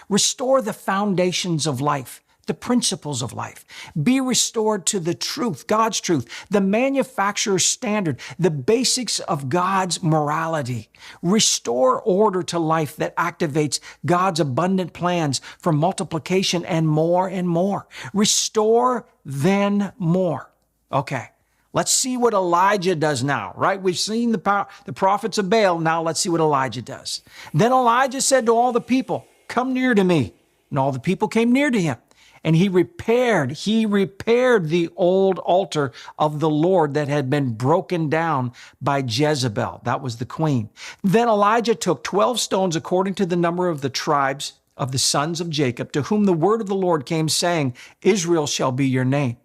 Restore the foundations of life, the principles of life. Be restored to the truth, God's truth, the manufacturer's standard, the basics of God's morality. Restore order to life that activates God's abundant plans for multiplication and more and more. Restore, then more. Okay. Let's see what Elijah does now, right? We've seen the prophets of Baal. Now let's see what Elijah does. Then Elijah said to all the people, "Come near to me." And all the people came near to him. And he repaired the old altar of the Lord that had been broken down by Jezebel. That was the queen. Then Elijah took 12 stones according to the number of the tribes of the sons of Jacob, to whom the word of the Lord came, saying, "Israel shall be your name."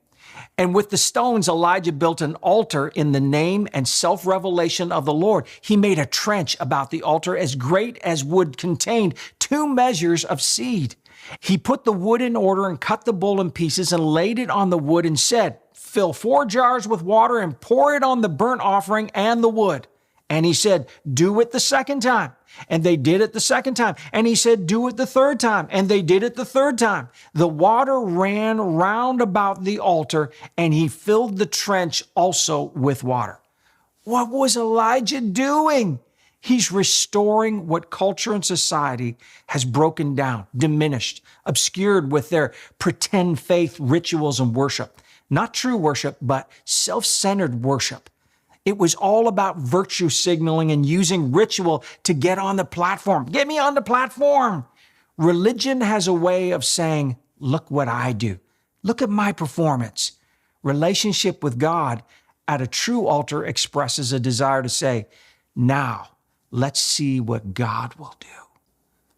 And with the stones, Elijah built an altar in the name and self-revelation of the Lord. He made a trench about the altar as great as would contain 2 measures of seed. He put the wood in order and cut the bull in pieces and laid it on the wood and said, "Fill 4 jars with water and pour it on the burnt offering and the wood." And he said, "Do it the second time." And they did it the second time. And he said, "Do it the third time." And they did it the third time. The water ran round about the altar, and he filled the trench also with water. What was Elijah doing? He's restoring what culture and society has broken down, diminished, obscured with their pretend faith, rituals, and worship. Not true worship, but self-centered worship. It was all about virtue signaling and using ritual to get on the platform. Get me on the platform. Religion has a way of saying, "Look what I do. Look at my performance." Relationship with God at a true altar expresses a desire to say, "Now, let's see what God will do.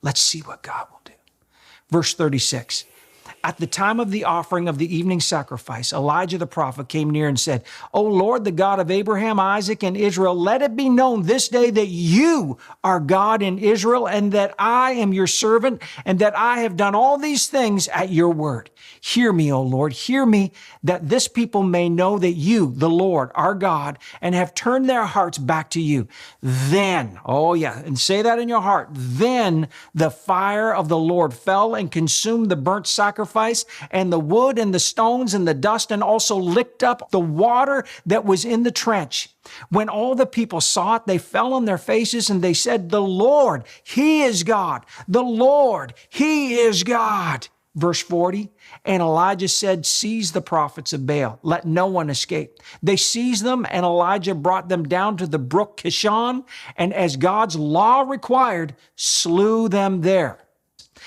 Let's see what God will do." Verse 36. At the time of the offering of the evening sacrifice, Elijah the prophet came near and said, "O Lord, the God of Abraham, Isaac, and Israel, let it be known this day that you are God in Israel, and that I am your servant, and that I have done all these things at your word. Hear me, O Lord, hear me, that this people may know that you, the Lord, are God, and have turned their hearts back to you. Then," oh yeah, and say that in your heart, "then the fire of the Lord fell and consumed the burnt sacrifice and the wood and the stones and the dust, and also licked up the water that was in the trench. When all the people saw it, they fell on their faces and they said, 'The Lord, He is God. The Lord, He is God.'" Verse 40, and Elijah said, "Seize the prophets of Baal. Let no one escape." They seized them, and Elijah brought them down to the brook Kishon, and as God's law required, slew them there.